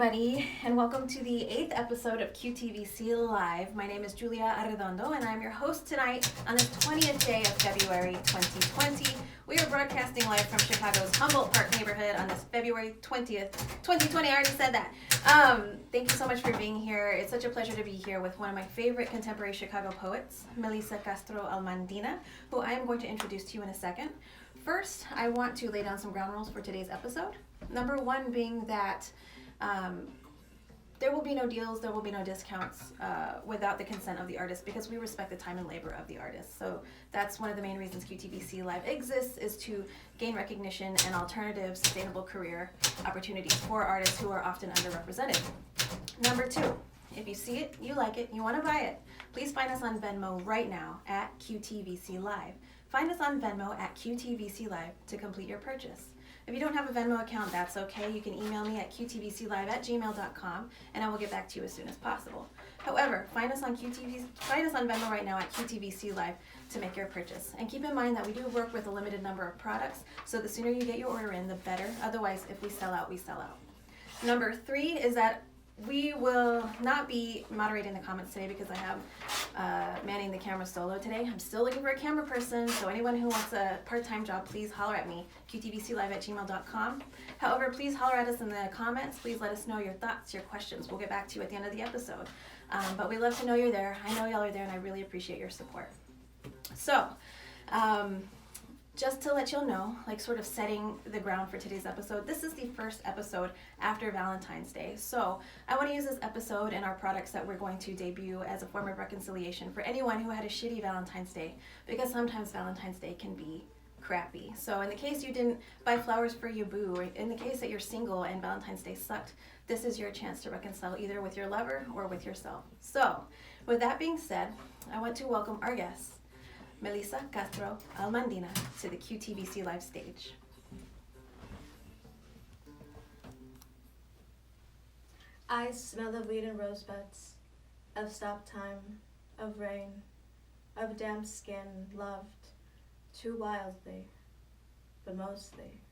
everybody, and welcome to the 8th episode of QTVC Live. My name is Julia Arredondo, and I'm your host tonight on this 20th day of February 2020. We are broadcasting live from Chicago's Humboldt Park neighborhood on this February 20th, 2020. I already said that. Thank you so much for being here. It's such a pleasure to be here with one of my favorite contemporary Chicago poets, Castro Almandina, who I am going to introduce to you in a second. First, I want to lay down some ground rules for today's episode. Number one being that there will be no deals, there will be no discounts without the consent of the artist, because we respect the time and labor of the artist. So that's one of the main reasons QTVC Live exists, is to gain recognition and alternative sustainable career opportunities for artists who are often underrepresented. Number two, if you see it, you like it, you want to buy it, please find us on Venmo right now at QTVC Live. Find us on Venmo at QTVC Live to complete your purchase. If you don't have a Venmo account, that's okay. You can email me at qtvclive@gmail.com, and I will get back to you as soon as possible. However, find us on Venmo right now at QTVC Live to make your purchase. And keep in mind that we do work with a limited number of products, so the sooner you get your order in, the better. Otherwise, if we sell out, we sell out. Number three is that we will not be moderating the comments today because I have manning the camera solo today. I'm still looking for a camera person, so anyone who wants a part-time job, please holler at me, qtvclive@gmail.com. However, please holler at us in the comments. Please let us know your thoughts, your questions. We'll get back to you at the end of the episode. But we love to know you're there. I know y'all are there, and I really appreciate your support. So, just to let y'all know, like sort of setting the ground for today's episode, this is the first episode after Valentine's Day. So I want to use this episode and our products that we're going to debut as a form of reconciliation for anyone who had a shitty Valentine's Day, because sometimes Valentine's Day can be crappy. So in the case you didn't buy flowers for your boo, or in the case that you're single and Valentine's Day sucked, this is your chance to reconcile either with your lover or with yourself. So with that being said, I want to welcome our guest, Castro Almandina, to the QTVC Live stage. I smell the weed and rosebuds, of stop time, of rain, of damp skin loved too wildly, but mostly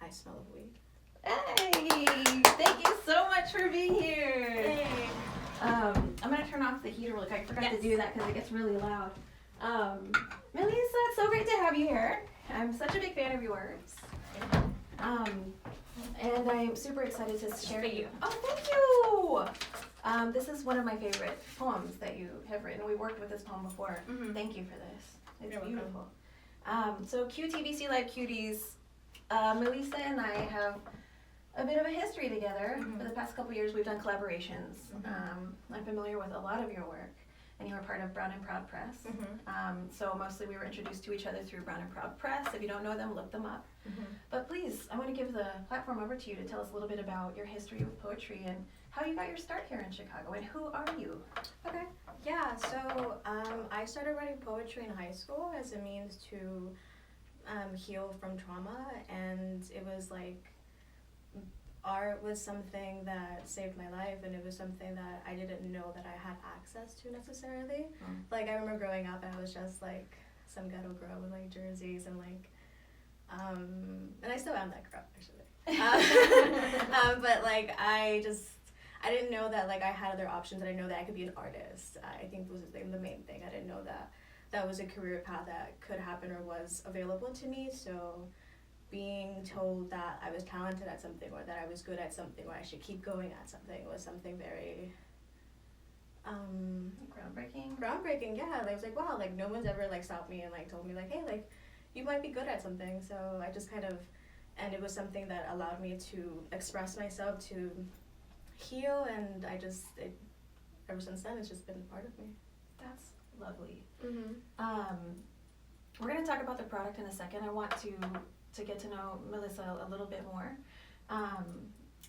I smell of weed. Hey, thank you so much for being here. Hey. I'm gonna turn off the heater really quick. I forgot to do that because it gets really loud. Melissa, it's so great to have you here. I'm such a big fan of yours. And I'm super excited to share you. Oh, thank you! This is one of my favorite poems that you have written. We worked with this poem before. Mm-hmm. Thank you for this. It's You're beautiful. So QTVC Live Cuties, Melissa and I have a bit of a history together. Mm-hmm. For the past couple years, we've done collaborations. Mm-hmm. I'm familiar with a lot of your work, and you were part of Brown and Proud Press. Mm-hmm. So mostly we were introduced to each other through Brown and Proud Press. If you don't know them, look them up. Mm-hmm. But please, I want to give the platform over to you to tell us a little bit about your history with poetry and how you got your start here in Chicago, and who are you? Okay, yeah, so I started writing poetry in high school as a means to heal from trauma, and it was like art was something that saved my life, and it was something that I didn't know that I had access to necessarily. Like, I remember growing up and I was just like some ghetto girl with like jerseys and like and I still am that girl actually. But like I didn't know that like I had other options. I didn't know that I could be an artist. I think was the main thing. I didn't know that that was a career path that could happen or was available to me. So being told that I was talented at something, or that I was good at something, or I should keep going at something, was something very groundbreaking. Yeah, I was like, wow, like no one's ever like stopped me and like told me like, hey, like you might be good at something. So I just kind of, and it was something that allowed me to express myself, to heal, and ever since then it's just been part of me. That's lovely. Mm-hmm. We're going to talk about the product in a second. I want to get to know Melissa a little bit more.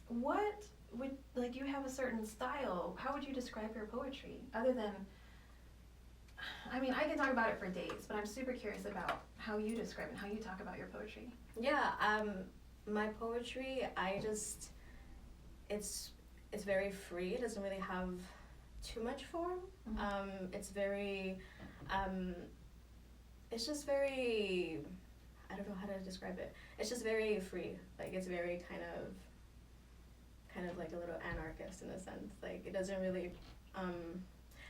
What would, like, you have a certain style. How would you describe your poetry? Other than, I mean, I can talk about it for days, but I'm super curious about how you describe it, how you talk about your poetry. Yeah, my poetry, it's very free. It doesn't really have too much form. Mm-hmm. It's just very, I don't know how to describe it. It's just very free. Like, it's very kind kind of like a little anarchist in a sense. Like, it doesn't really,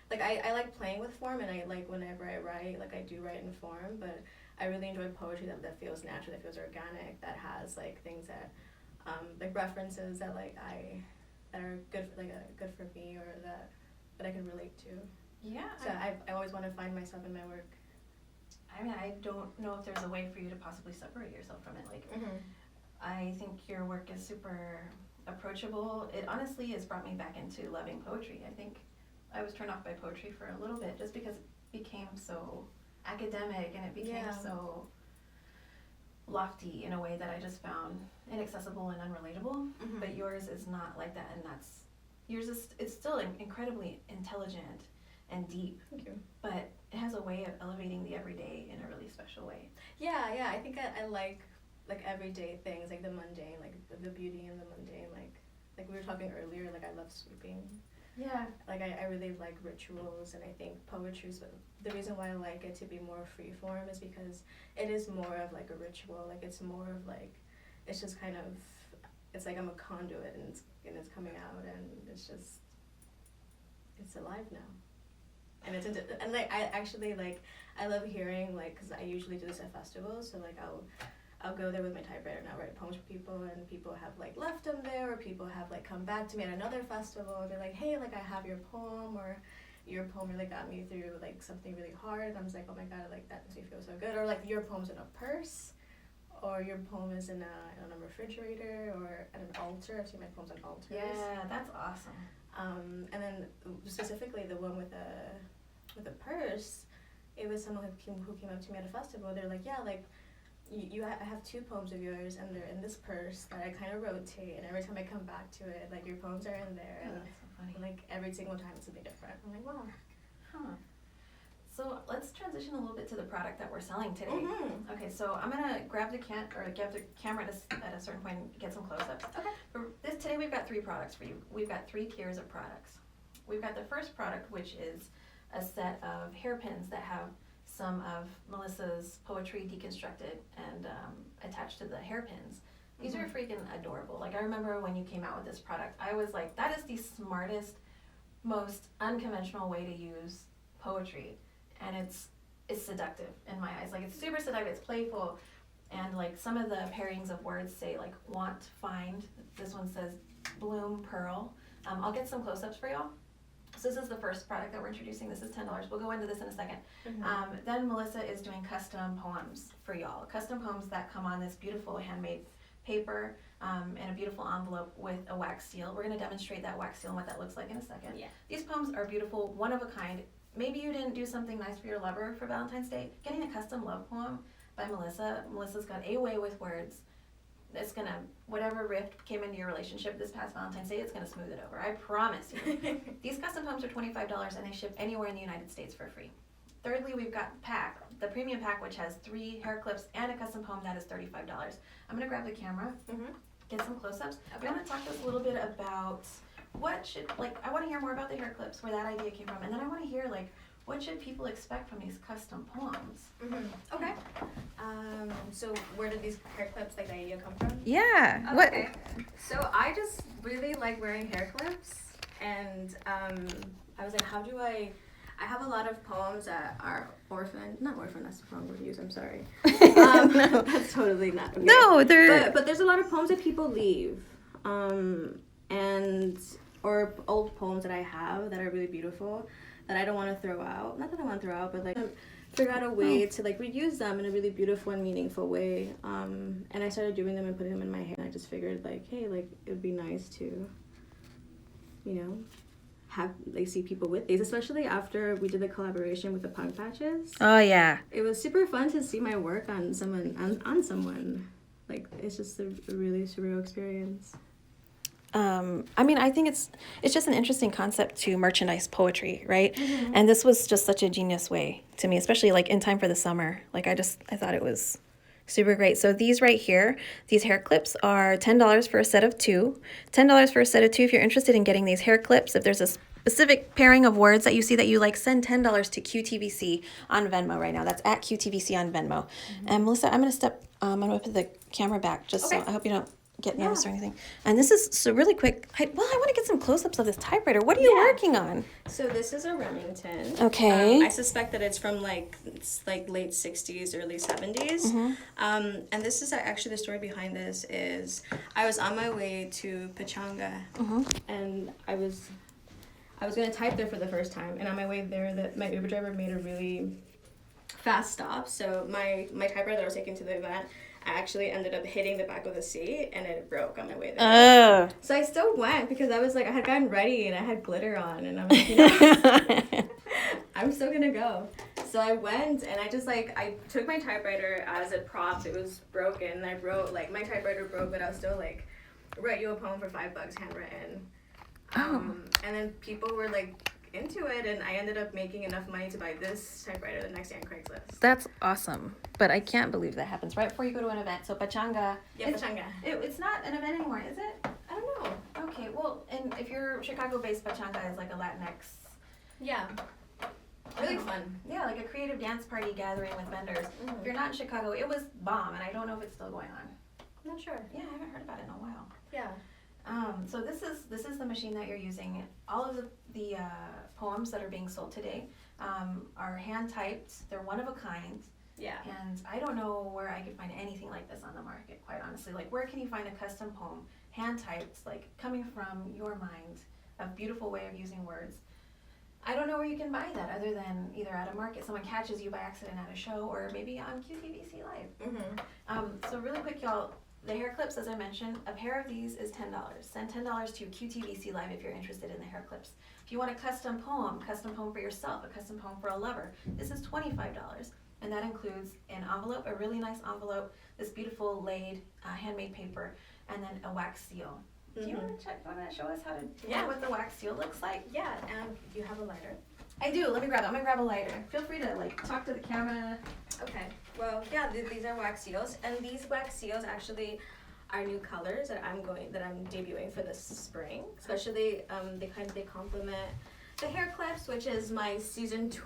like, I like playing with form, and I like whenever I write, like, I do write in form, but I really enjoy poetry that feels natural, that feels organic, that has, like, things that, like, references that, like, that are good, good for me, or that I can relate to. Yeah. So I always want to find myself in my work. I mean, I don't know if there's a way for you to possibly separate yourself from it. Like, I think your work is super approachable. It honestly has brought me back into loving poetry. I think I was turned off by poetry for a little bit just because it became so academic and it became so lofty in a way that I just found inaccessible and unrelatable. But yours is not like that, and it's still incredibly intelligent and deep. Thank you. But it has a way of elevating the everyday in a really special way. Yeah, I think I like everyday things, like the mundane, like the beauty in the mundane, like we were talking earlier, like I love sweeping. Yeah. Like I really like rituals, and I think poetry is the reason why I like it to be more free form is because it is more of like a ritual, like it's more of like, it's just kind of, it's like I'm a conduit, and it's coming out, and it's alive now. And and like I actually like, I love hearing, like, because I usually do this at festivals, so like I'll go there with my typewriter and I'll write poems for people, and people have like left them there, or people have like come back to me at another festival and they're like, hey, like I have your poem, or your poem really got me through like something really hard, and I was like, oh my god, like that makes me feel so good. Or like your poem's in a purse, or your poem is in a refrigerator, or at an altar. I've seen my poems on altars. Yeah, that's awesome. And then specifically the one with the purse, it was someone who came up to me at a festival. They're like, yeah, like I have 2 poems of yours, and they're in this purse that I kind of rotate, and every time I come back to it, like your poems are in there, and that's so funny. like every single time it's something different. I'm like, wow. Huh. So let's transition a little bit to the product that we're selling today. Okay, so I'm gonna grab the camera at a certain point and get some close-ups. Okay. Today we've got 3 products for you. We've got 3 tiers of products. We've got the first product, which is a set of hairpins that have some of Melissa's poetry deconstructed and attached to the hairpins. These are freaking adorable. Like, I remember when you came out with this product, I was like, that is the smartest, most unconventional way to use poetry. And it's seductive in my eyes. Like, it's super seductive, it's playful, and like some of the pairings of words say like want, find. This one says bloom, pearl. I'll get some close-ups for y'all. So this is the first product that we're introducing. This is $10. We'll go into this in a second. Then Melissa is doing custom poems for y'all. Custom poems that come on this beautiful handmade paper and a beautiful envelope with a wax seal. We're going to demonstrate that wax seal and what that looks like in a second. Yeah. These poems are beautiful, one of a kind. Maybe you didn't do something nice for your lover for Valentine's Day. Getting a custom love poem by Melissa. Melissa's got a way with words. It's gonna, whatever rift came into your relationship this past Valentine's Day, it's gonna smooth it over. I promise you. These custom poems are $25 and they ship anywhere in the United States for free. Thirdly, we've got pack, the premium pack, which has 3 hair clips and a custom poem that is $35. I'm gonna grab the camera, get some close-ups. Okay. I wanna talk to us a little bit about I wanna hear more about the hair clips, where that idea came from, and then I wanna hear what should people expect from these custom poems? Okay. So where did these hair clips, like the idea, come from? Yeah. Okay. So I just really like wearing hair clips, and I was like, how do I have a lot of poems that are not orphan, that's the wrong word to use, I'm sorry. No. That's totally not okay. No, but there's a lot of poems that people leave, or old poems that I have that are really beautiful, that I don't want to throw out. Not that I want to throw out, but like figure out a way to like reuse them in a really beautiful and meaningful way. And I started doing them and putting them in my hair. And I just figured like, hey, like it would be nice to, have see people with these, especially after we did the collaboration with the punk patches. Oh yeah. It was super fun to see my work on someone. Like, it's just a really surreal experience. I mean, I think it's just an interesting concept to merchandise poetry, right? And this was just such a genius way to me, especially like in time for the summer. Like I thought it was super great. So these right here, these hair clips are $10 for a set of 2. $10 for a set of 2 if you're interested in getting these hair clips. If there's a specific pairing of words that you see that you like, send $10 to QTVC on Venmo right now. That's at QTVC on Venmo. And Melissa, I'm gonna put the camera back just so I hope you don't get noticed or anything. And this is so really quick. I want to get some close-ups of this typewriter. What are you working on? So this is a Remington. Okay. I suspect that it's from it's late 60s, early 70s. And this is actually the story behind this is I was on my way to Pachanga, and I was going to type there for the first time. And on my way there, my Uber driver made a really fast stop. So my typewriter that I was taking to the event, I actually ended up hitting the back of the seat and it broke on my way there. So I still went because I was like, I had gotten ready and I had glitter on and I'm like, you know, I'm still gonna go. So I went and I just I took my typewriter as a prop. It was broken and I wrote, my typewriter broke, but I was still write you a poem for $5 handwritten. And then people were into it, and I ended up making enough money to buy this typewriter the next day on Craigslist. That's awesome. But I can't believe that happens right before you go to an event. So Pachanga. Yeah, Pachanga. It's not an event anymore, is it? I don't know. Okay, well, and if you're Chicago-based, Pachanga is like a Latinx. Yeah. Really fun. Yeah, like a creative dance party gathering with vendors. If you're not in Chicago, it was bomb, and I don't know if it's still going on. I'm not sure. Yeah, I haven't heard about it in a while. Yeah. So this is the machine that you're using. All of the poems that are being sold today are hand typed. They're one of a kind. Yeah. And I don't know where I could find anything like this on the market, quite honestly. Where can you find a custom poem, hand typed, coming from your mind, a beautiful way of using words? I don't know where you can buy that other than either at a market, someone catches you by accident at a show, or maybe on QTVC Live. So really quick, y'all, the hair clips, as I mentioned, a pair of these is $10. Send $10 to QTVC Live if you're interested in the hair clips. If you want a custom poem for yourself, a custom poem for a lover, this is $25. And that includes an envelope, a really nice envelope, this beautiful laid handmade paper, and then a wax seal. Do you want to show us how to what the wax seal looks like? Yeah, and you have a lighter. I do. Let me grab it. I'm going to grab a lighter. Feel free to talk to the camera. Okay. Well, yeah, these are wax seals, and these wax seals actually are new colors that I'm debuting for this spring. Especially they complement the hair clips, which is my season 2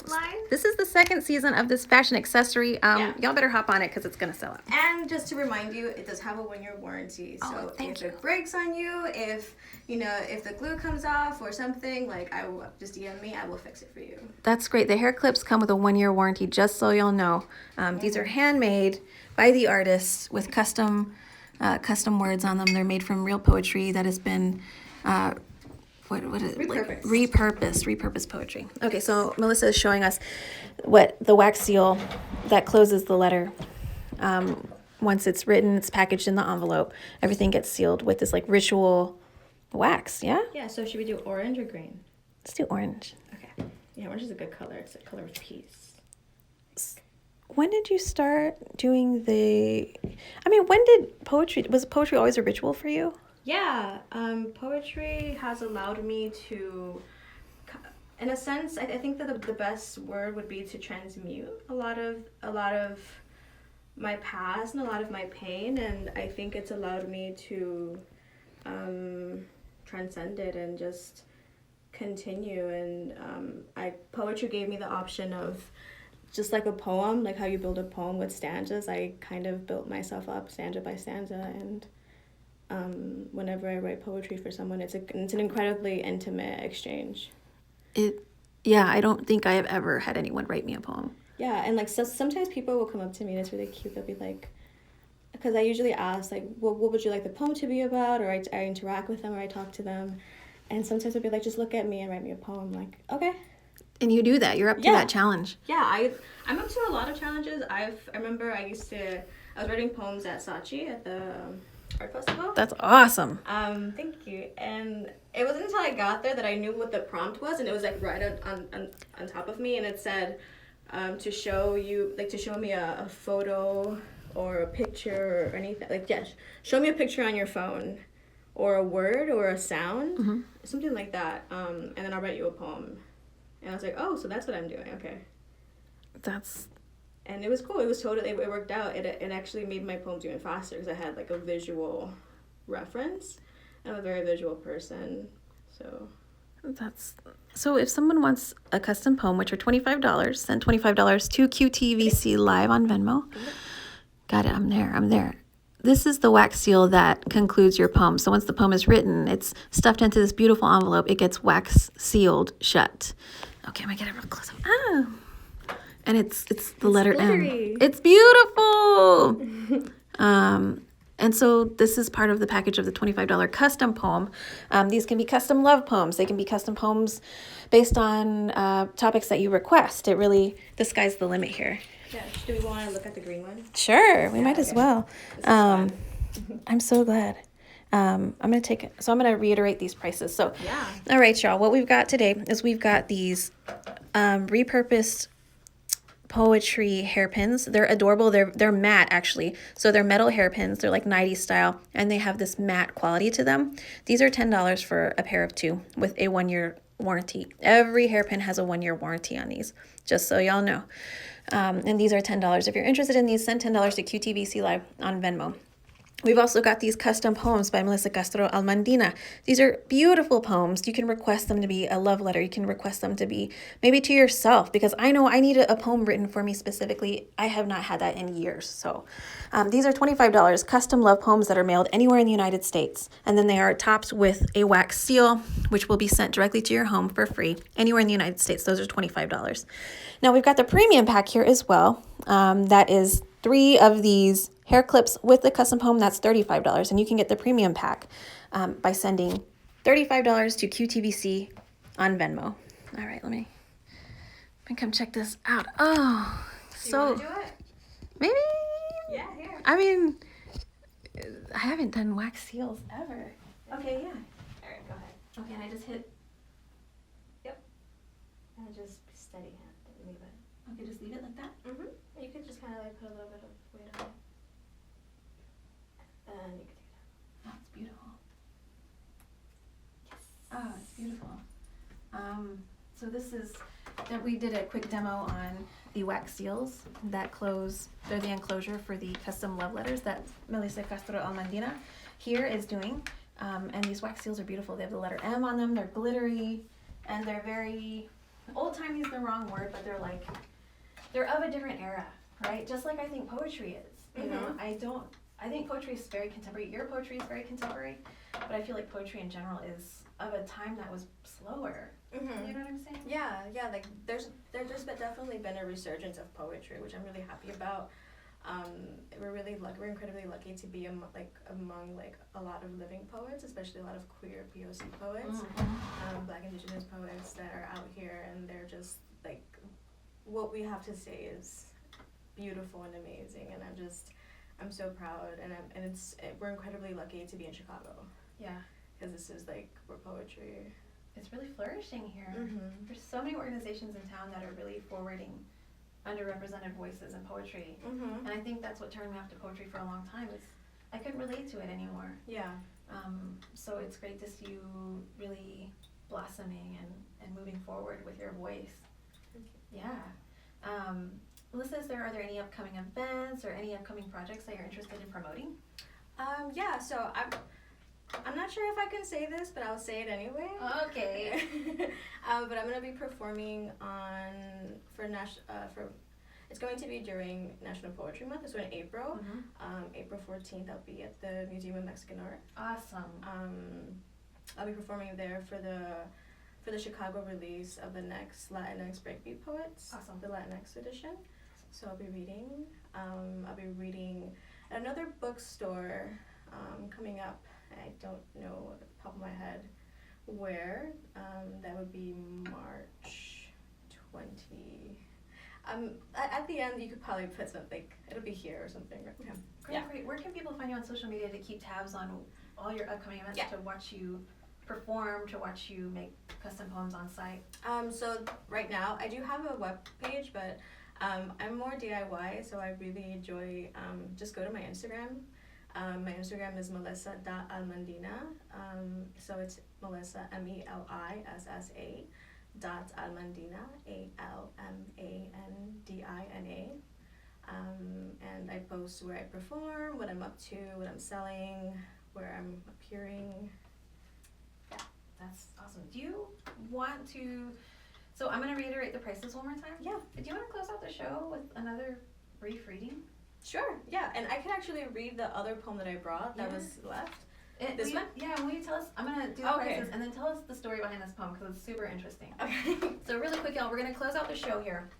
line. This is the second season of this fashion accessory. Y'all better hop on it because it's gonna sell out. And just to remind you, it does have a 1-year warranty. So if it breaks on you, if the glue comes off or something, I will just DM me. I will fix it for you. That's great. The hair clips come with a 1-year warranty. Just so y'all know, these are handmade by the artists with custom words on them. They're made from real poetry that has been what is it? Repurposed poetry. Okay, so Melissa is showing us what the wax seal that closes the letter. Once it's written, it's packaged in the envelope. Everything gets sealed with this ritual wax. Yeah. Yeah. So should we do orange or green? Let's do orange. Okay. Yeah, orange is a good color. It's a color of peace. When did you start doing when did was poetry always a ritual for you? Yeah, poetry has allowed me to, in a sense, I think that the best word would be to transmute a lot of my past and a lot of my pain, and I think it's allowed me to transcend it and just continue. And poetry gave me the option of, just like a poem, like how you build a poem with stanzas, I kind of built myself up stanza by stanza, and whenever I write poetry for someone, it's an incredibly intimate exchange. I don't think I have ever had anyone write me a poem. Yeah, and so sometimes people will come up to me and it's really cute. They'll be like, because I usually ask what would you like the poem to be about, or I interact with them or I talk to them, and sometimes they'll be like, just look at me and write me a poem. Like, okay. And you do that. You're up to that challenge. Yeah, I'm up to a lot of challenges. I remember I was writing poems at Saatchi at the art festival. That's awesome. Thank you. And it wasn't until I got there that I knew what the prompt was, and it was right on top of me, and it said to show me a photo or a picture or anything. Show me a picture on your phone or a word or a sound, something like that, and then I'll write you a poem. And I was like, oh, so that's what I'm doing. Okay. And it was cool. It was it worked out. It actually made my poems even faster because I had a visual reference. I'm a very visual person, so if someone wants a custom poem, which are $25, send $25 to QTVC Live on Venmo. Got it. I'm there. this is the wax seal that concludes your poem. So once the poem is written, it's stuffed into this beautiful envelope. It gets wax sealed shut. Okay, I'm gonna get it real close up. Ah. And it's the letter glittery. M. It's beautiful. And so this is part of the package of the $25 custom poem. These can be custom love poems. They can be custom poems based on topics that you request. It really, the sky's the limit here. Yeah. Do we want to look at the green one? Sure, we might as well. This is fun. I'm so glad. I'm gonna reiterate these prices. So, Yeah. all right, y'all. What we've got today is we've got these repurposed poetry hairpins. They're adorable. They're matte actually. So they're metal hairpins. They're like 90s style, and they have this matte quality to them. These are $10 for a pair of two with a 1-year warranty. Every hairpin has a 1-year warranty on these, just so y'all know. And these are $10. If you're interested in these, send $10 to QTVC Live on Venmo. We've also got these custom poems by Melissa Castro Almandina. These are beautiful poems. You can request them to be a love letter. You can request them to be maybe to yourself, because I know I need a poem written for me specifically. I have not had that in years. So these are $25 custom love poems that are mailed anywhere in the United States. And then they are topped with a wax seal, which will be sent directly to your home for free anywhere in the United States. Those are $25. Now we've got the premium pack here as well. That is 3 of these hair clips with the custom poem. That's $35, and you can get the premium pack by sending $35 to QTVC on Venmo. All right, let me come check this out. Oh, Do you so want to do it? maybe. Yeah, here. I mean, I haven't done wax seals ever. Okay, yeah. All right, go ahead. Okay, and I just hit. And just steady hand and leave it. Okay, just leave it like that. Mm-hmm. You could just kind of like put a little bit of weight on it. And you can take it Oh, it's beautiful. out. Yes. Oh, it's beautiful. So this is that we did a quick demo on the wax seals that close. They're the enclosure for the custom love letters that Melissa Castro Almandina here is doing. And these wax seals are beautiful. They have the letter M on them. They're glittery, and they're very old-timey is the wrong word, but they're of a different era, right? Just like I think poetry is. You know, I think poetry is very contemporary. Your poetry is very contemporary, but I feel like poetry in general is of a time that was slower. Mm-hmm. You know what I'm saying? Yeah, like there's definitely been a resurgence of poetry, which I'm really happy about. We're incredibly lucky to be among a lot of living poets, especially a lot of queer POC poets, Black Indigenous poets that are out here, and they're just like, what we have to say is beautiful and amazing, and I'm so proud, and we're incredibly lucky to be in Chicago, Yeah. because this is like where poetry. It's really flourishing here. Mm-hmm. There's so many organizations in town that are really forwarding underrepresented voices in poetry. Mm-hmm. And I think that's what turned me off to poetry for a long time, is I couldn't relate to it anymore. Yeah. So it's great to see you really blossoming and moving forward with your voice. Thank you. Yeah. Melissa, are there any upcoming events or any upcoming projects that you're interested in promoting? Yeah, so I'm not sure if I can say this, but I'll say it anyway. Okay. But I'm gonna be performing it's going to be during National Poetry Month. It's in April. April 14th, I'll be at the Museum of Mexican Art. Awesome. I'll be performing there for the Chicago release of the next Latinx Breakbeat Poets. Awesome. The Latinx edition. So I'll be reading. I'll be reading at another bookstore coming up. I don't know at the top of my head where. That would be March 20. At the end, you could probably put something. It'll be here or something. Yeah. Great. Where can people find you on social media to keep tabs on all your upcoming events, to watch you perform, to watch you make custom poems on site? So right now, I do have a web page, but I'm more DIY, so I really enjoy, just go to my Instagram. My Instagram is melissa.almandina. So it's Melissa, MELISSA, .almandina, ALMANDINA. And I post where I perform, what I'm up to, what I'm selling, where I'm appearing. Yeah, that's awesome. Do you want to, so I'm going to reiterate the prices one more time. Yeah. Do you want to close out the show with another brief reading? Sure, yeah. And I can actually read the other poem that I brought that was left. This one? Yeah, will you tell us? I'm going to do the prices and then tell us the story behind this poem because it's super interesting. Okay. So really quick, y'all, we're going to close out the show here.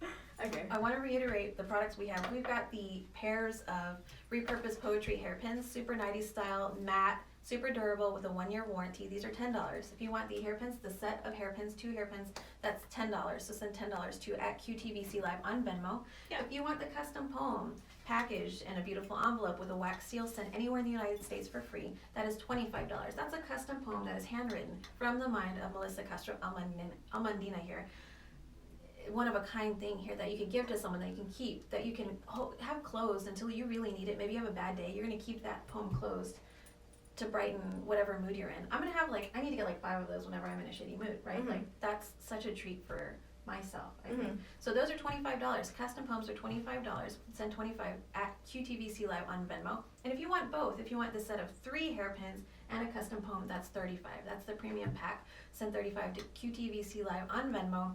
Okay. I want to reiterate the products we have. We've got the pairs of repurposed poetry hairpins, super 90s style, matte, super durable with a 1-year warranty. These are $10. If you want the hairpins, the set of hairpins, 2 hairpins, that's $10. So send $10 to @QTVC Live on Venmo. Yeah. If you want the custom poem packaged in a beautiful envelope with a wax seal sent anywhere in the United States for free, that is $25. That's a custom poem that is handwritten from the mind of Melissa Castro Almandina here. One of a kind thing here that you can give to someone that you can keep, that you can have closed until you really need it. Maybe you have a bad day, you're going to keep that poem closed to brighten whatever mood you're in. I'm going to have I need to get 5 of those whenever I'm in a shitty mood, right? Mm-hmm. That's such a treat for myself, I think. So those are $25. Custom poems are $25. Send 25 @QTVC Live on Venmo. And if you want both, if you want the set of 3 hairpins and a custom poem, that's $35. That's the premium pack. Send 35 to QTVC Live on Venmo.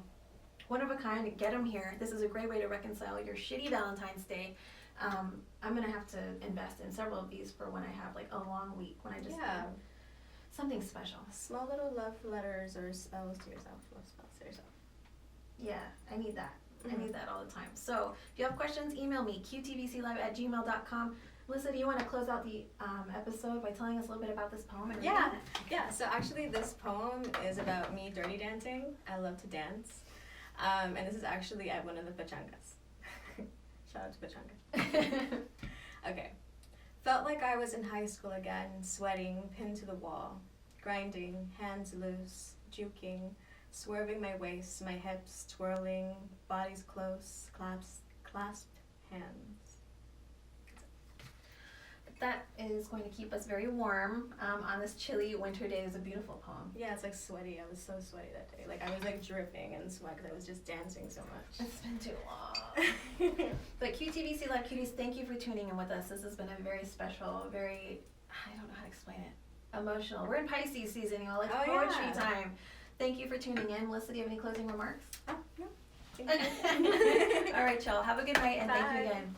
One of a kind, get them here. This is a great way to reconcile your shitty Valentine's Day. I'm going to have to invest in several of these for when I have a long week, when I just need something special. Small little love letters or spells to yourself. Love spells to yourself. Yeah, I need that. I need that all the time. So if you have questions, email me, qtvclive@gmail.com. Melissa, do you want to close out the episode by telling us a little bit about this poem? Yeah. So actually this poem is about me dirty dancing. I love to dance. And this is actually at one of the pachangas. Shout out to pachanga. Okay. Felt like I was in high school again, sweating, pinned to the wall, grinding, hands loose, juking, swerving my waist, my hips twirling, bodies close, clasped hands. That is going to keep us very warm on this chilly winter day. Is a beautiful poem. Yeah, it's sweaty. I was so sweaty that day. I was dripping in sweat because I was just dancing so much. It's been too long. But QTVC Live Cuties, thank you for tuning in with us. This has been a very special, very, I don't know how to explain it, emotional. We're in Pisces season, y'all. It's poetry time. Thank you for tuning in. Melissa, do you have any closing remarks? Oh, no. Thank you. All right, y'all. Have a good night, and Bye. thank you again.